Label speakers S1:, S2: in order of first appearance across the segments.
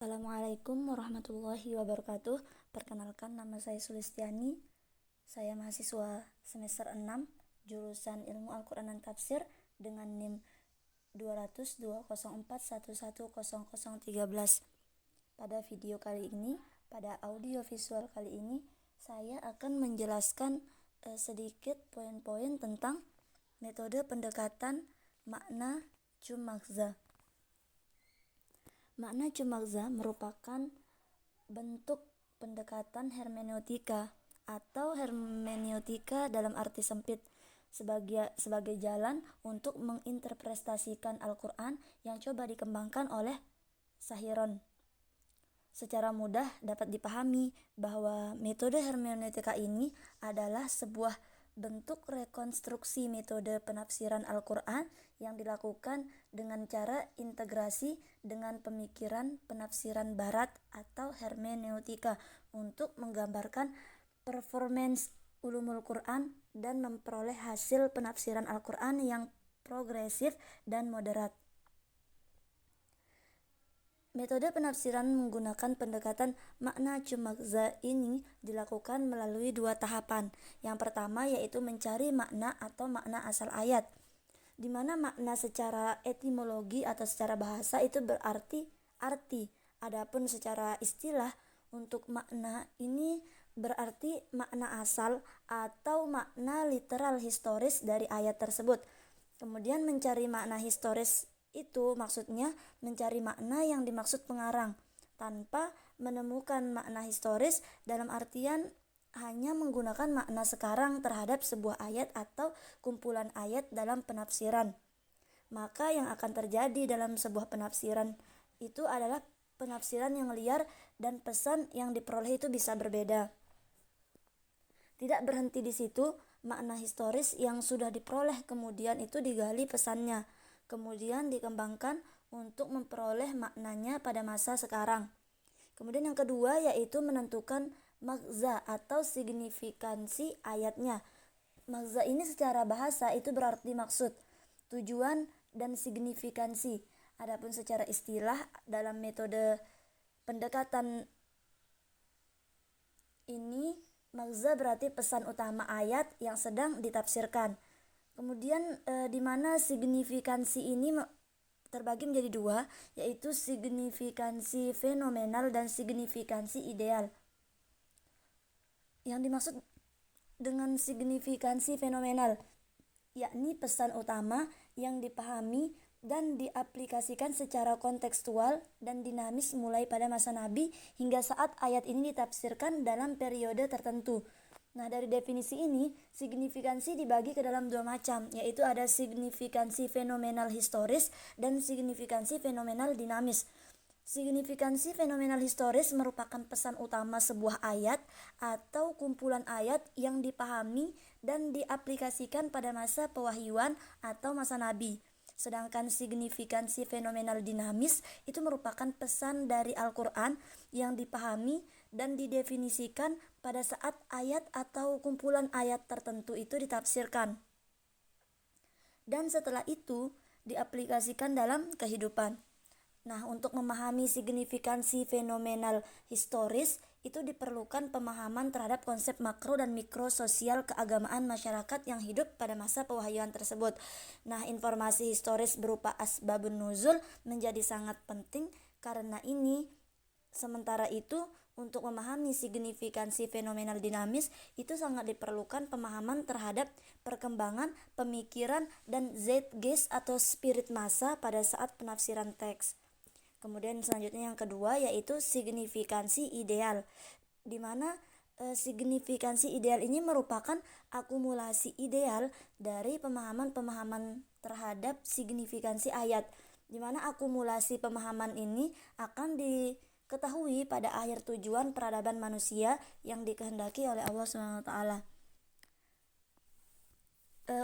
S1: Assalamualaikum warahmatullahi wabarakatuh. Perkenalkan, nama saya Sulistiani. Saya mahasiswa semester 6 jurusan Ilmu Al-Quran dan Tafsir dengan NIM 20020411013. Pada audio visual kali ini, saya akan menjelaskan sedikit poin-poin tentang metode pendekatan makna Chumagza. Makna Chumagza merupakan bentuk pendekatan hermeneutika atau hermeneutika dalam arti sempit sebagai jalan untuk menginterpretasikan Al-Quran yang coba dikembangkan oleh Sahiron. Secara mudah dapat dipahami bahwa metode hermeneutika ini adalah sebuah bentuk rekonstruksi metode penafsiran Al-Quran yang dilakukan dengan cara integrasi dengan pemikiran penafsiran barat atau hermeneutika untuk menggambarkan performance ulumul Quran dan memperoleh hasil penafsiran Al-Quran yang progresif dan moderat. Metode penafsiran menggunakan pendekatan makna Chumagza ini dilakukan melalui dua tahapan. Yang pertama yaitu mencari makna atau makna asal ayat, di mana makna secara etimologi atau secara bahasa itu berarti arti. Adapun secara istilah untuk makna ini berarti makna asal atau makna literal historis dari ayat tersebut. Kemudian mencari makna historis itu maksudnya mencari makna yang dimaksud pengarang tanpa menemukan makna historis dalam artian hanya menggunakan makna sekarang terhadap sebuah ayat atau kumpulan ayat dalam penafsiran. Maka yang akan terjadi dalam sebuah penafsiran itu adalah penafsiran yang liar dan pesan yang diperoleh itu bisa berbeda. Tidak berhenti di situ, makna historis yang sudah diperoleh kemudian itu digali pesannya, kemudian dikembangkan untuk memperoleh maknanya pada masa sekarang. Kemudian yang kedua yaitu menentukan maghza atau signifikansi ayatnya. Maghza ini secara bahasa itu berarti maksud, tujuan, dan signifikansi. Adapun secara istilah dalam metode pendekatan ini, maghza berarti pesan utama ayat yang sedang ditafsirkan. Kemudian di mana signifikansi ini terbagi menjadi dua, yaitu signifikansi fenomenal dan signifikansi ideal. Yang dimaksud dengan signifikansi fenomenal yakni pesan utama yang dipahami dan diaplikasikan secara kontekstual dan dinamis mulai pada masa Nabi hingga saat ayat ini ditafsirkan dalam periode tertentu. Nah, dari definisi ini, signifikansi dibagi ke dalam dua macam, yaitu ada signifikansi fenomenal historis dan signifikansi fenomenal dinamis. Signifikansi fenomenal historis merupakan pesan utama sebuah ayat atau kumpulan ayat yang dipahami dan diaplikasikan pada masa pewahyuan atau masa Nabi. Sedangkan signifikansi fenomenal dinamis itu merupakan pesan dari Al-Quran yang dipahami dan didefinisikan pada saat ayat atau kumpulan ayat tertentu itu ditafsirkan, dan setelah itu diaplikasikan dalam kehidupan. Nah, untuk memahami signifikansi fenomenal historis itu diperlukan pemahaman terhadap konsep makro dan mikro sosial keagamaan masyarakat yang hidup pada masa pewahyuan tersebut. Nah, informasi historis berupa asbabun nuzul menjadi sangat penting karena ini. Sementara itu, untuk memahami signifikansi fenomenal dinamis itu sangat diperlukan pemahaman terhadap perkembangan pemikiran dan zeitgeist atau spirit masa pada saat penafsiran teks. Kemudian selanjutnya yang kedua yaitu signifikansi ideal, di mana signifikansi ideal ini merupakan akumulasi ideal dari pemahaman-pemahaman terhadap signifikansi ayat, di mana akumulasi pemahaman ini akan diketahui pada akhir tujuan peradaban manusia yang dikehendaki oleh Allah SWT.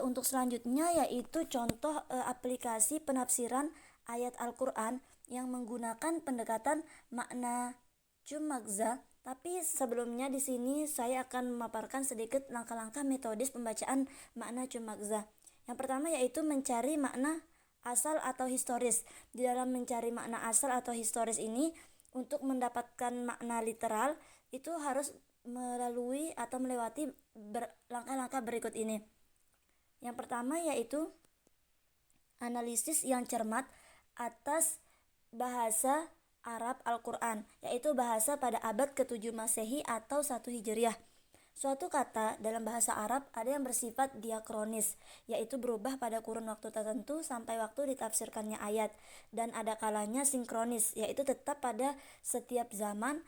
S1: Untuk selanjutnya yaitu contoh aplikasi penafsiran ayat Al-Quran yang menggunakan pendekatan makna Chumagza. Tapi sebelumnya di sini saya akan memaparkan sedikit langkah-langkah metodis pembacaan makna Chumagza. Yang pertama yaitu mencari makna asal atau historis. Di dalam mencari makna asal atau historis ini Untuk mendapatkan makna literal itu harus melalui atau melewati langkah-langkah berikut ini. Yang pertama yaitu analisis yang cermat atas bahasa Arab Al-Quran, yaitu bahasa pada abad ke-7 Masehi atau 1 Hijriah. Suatu kata dalam bahasa Arab ada yang bersifat diakronis, yaitu berubah pada kurun waktu tertentu sampai waktu ditafsirkannya ayat, dan ada kalanya sinkronis, yaitu tetap pada setiap zaman.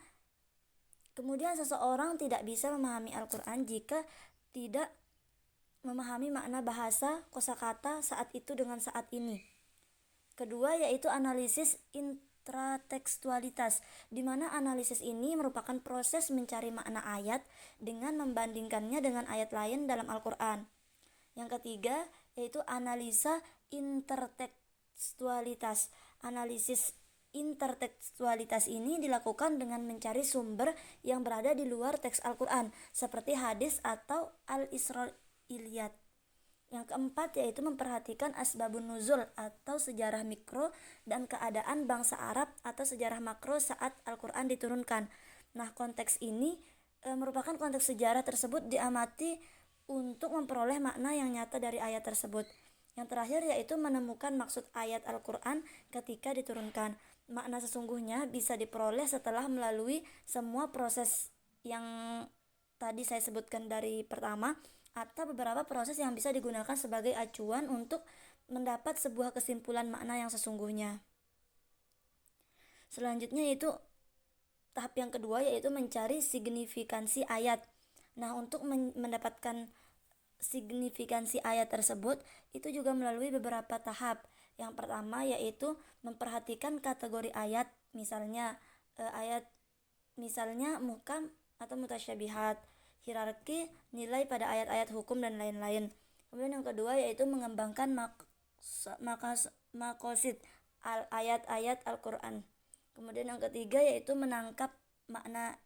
S1: Kemudian seseorang tidak bisa memahami Al-Quran jika tidak memahami makna bahasa kosakata saat itu dengan saat ini. Kedua yaitu analisis intratekstualitas, di mana analisis ini merupakan proses mencari makna ayat dengan membandingkannya dengan ayat lain dalam Al-Quran. Yang ketiga yaitu analisa intertekstualitas. Analisis intertekstualitas ini dilakukan dengan mencari sumber yang berada di luar teks Al-Quran, seperti hadis atau al-Israiliyat. Yang keempat yaitu memperhatikan asbabun nuzul atau sejarah mikro dan keadaan bangsa Arab atau sejarah makro saat Al-Quran diturunkan. Nah, konteks ini merupakan konteks sejarah tersebut diamati untuk memperoleh makna yang nyata dari ayat tersebut. Yang terakhir yaitu menemukan maksud ayat Al-Quran ketika diturunkan. Makna sesungguhnya bisa diperoleh setelah melalui semua proses yang tadi saya sebutkan dari pertama, atau beberapa proses yang bisa digunakan sebagai acuan untuk mendapat sebuah kesimpulan makna yang sesungguhnya. Selanjutnya yaitu tahap yang kedua yaitu mencari signifikansi ayat. Nah, untuk mendapatkan signifikansi ayat tersebut itu juga melalui beberapa tahap. Yang pertama yaitu memperhatikan kategori ayat, misalnya ayat misalnya muhkam atau mutasyabihat, hierarki nilai pada ayat-ayat hukum dan lain-lain. Kemudian yang kedua yaitu mengembangkan makosid ayat-ayat Al-Quran. Kemudian yang ketiga yaitu menangkap makna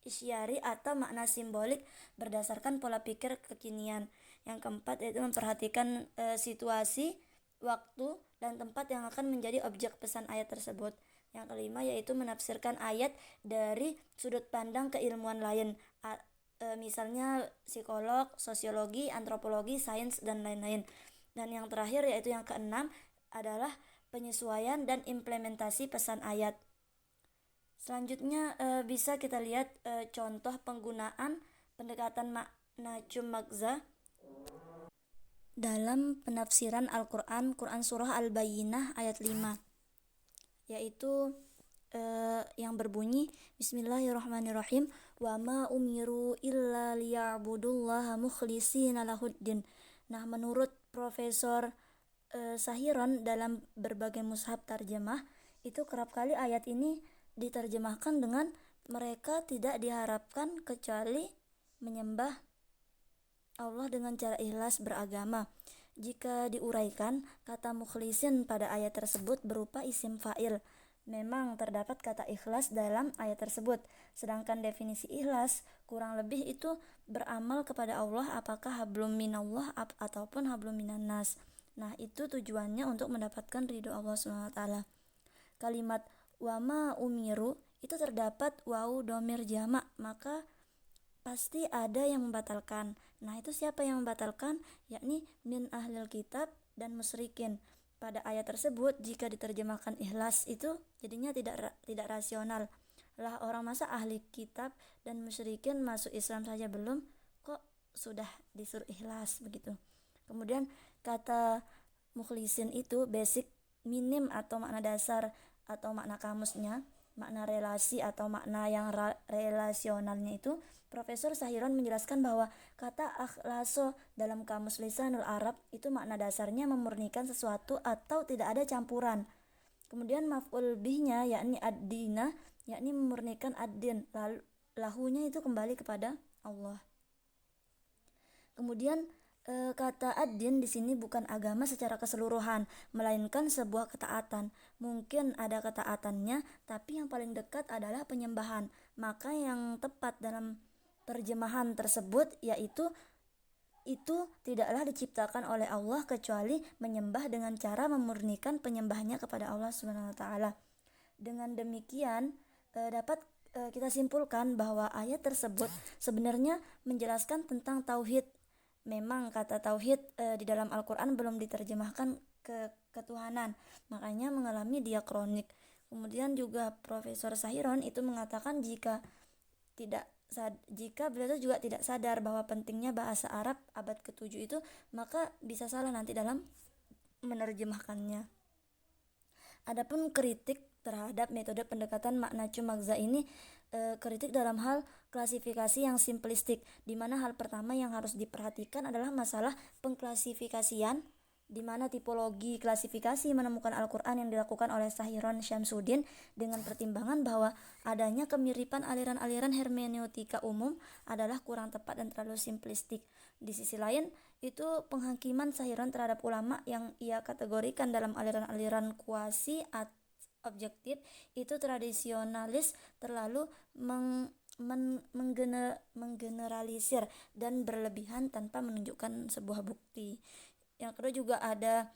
S1: isyari atau makna simbolik berdasarkan pola pikir kekinian. Yang keempat yaitu memperhatikan situasi, waktu, dan tempat yang akan menjadi objek pesan ayat tersebut. Yang kelima yaitu menafsirkan ayat dari sudut pandang keilmuan lain, misalnya psikolog, sosiologi, antropologi, sains, dan lain-lain. Dan yang terakhir yaitu yang keenam adalah penyesuaian dan implementasi pesan ayat. Selanjutnya bisa kita lihat contoh penggunaan pendekatan makna magza dalam penafsiran Al-Quran, Quran Surah Al-Bayyinah ayat 5, yaitu yang berbunyi Bismillahirrahmanirrahim, wa ma umiru illa liya'budullaha mukhlishina lahuddin. Nah, menurut Profesor Sahiron dalam berbagai mushaf tarjemah, itu kerap kali ayat ini diterjemahkan dengan mereka tidak diharapkan kecuali menyembah Allah dengan cara ikhlas beragama. Jika diuraikan, kata mukhlisin pada ayat tersebut berupa isim fa'il. Memang terdapat kata ikhlas dalam ayat tersebut, sedangkan definisi ikhlas kurang lebih itu beramal kepada Allah, apakah hablum minallah ataupun hablum minannas. Nah, itu tujuannya untuk mendapatkan ridho Allah SWT. Kalimat wama umiru itu terdapat wawu domir jamak, maka pasti ada yang membatalkan. Nah, itu siapa yang membatalkan? Yakni min ahlil kitab dan musyrikin. Pada ayat tersebut jika diterjemahkan ikhlas itu jadinya tidak rasional. Lah, orang masa ahli kitab dan musyrikin masuk Islam saja belum kok sudah disuruh ikhlas begitu. Kemudian kata mukhlisin itu basic minim atau makna dasar atau makna kamusnya, makna relasi atau makna yang relasionalnya itu Profesor Sahiron menjelaskan bahwa kata akhlaso dalam kamus lisanul Arab itu makna dasarnya memurnikan sesuatu atau tidak ada campuran. Kemudian maf'ul bihnya yakni ad-dina, yakni memurnikan ad-din, lalu lahunya itu kembali kepada Allah. Kemudian kata ad-din di sini bukan agama secara keseluruhan, melainkan sebuah ketaatan. Mungkin ada ketaatannya, tapi yang paling dekat adalah penyembahan. Maka yang tepat dalam terjemahan tersebut yaitu itu tidaklah diciptakan oleh Allah kecuali menyembah dengan cara memurnikan penyembahnya kepada Allah Subhanahu wa taala. Dengan demikian, dapat kita simpulkan bahwa ayat tersebut sebenarnya menjelaskan tentang tauhid. Memang kata tauhid di dalam Al-Quran belum diterjemahkan ke ketuhanan, makanya mengalami diakronik. Kemudian juga Profesor Sahiron itu mengatakan jika beliau juga tidak sadar bahwa pentingnya bahasa Arab abad ke-7 itu, maka bisa salah nanti dalam menerjemahkannya. Adapun kritik terhadap metode pendekatan makna cumakza ini, kritik dalam hal klasifikasi yang simplistik, di mana hal pertama yang harus diperhatikan adalah masalah pengklasifikasian, di mana tipologi klasifikasi menemukan Al-Quran yang dilakukan oleh Sahiron Syamsuddin dengan pertimbangan bahwa adanya kemiripan aliran-aliran hermeneutika umum adalah kurang tepat dan terlalu simplistik. Di sisi lain, itu penghakiman Sahiron terhadap ulama yang ia kategorikan dalam aliran-aliran kuasi objektif itu tradisionalis, terlalu menggeneralisir dan berlebihan tanpa menunjukkan sebuah bukti. Yang kedua juga ada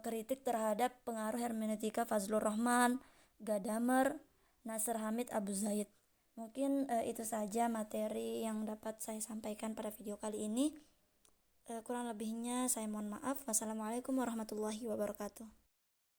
S1: kritik terhadap pengaruh hermeneutika Fazlur Rahman, Gadamer, Nasr Hamid Abu Zaid. Mungkin itu saja materi yang dapat saya sampaikan pada video kali ini. Kurang lebihnya saya mohon maaf. Wassalamualaikum warahmatullahi wabarakatuh.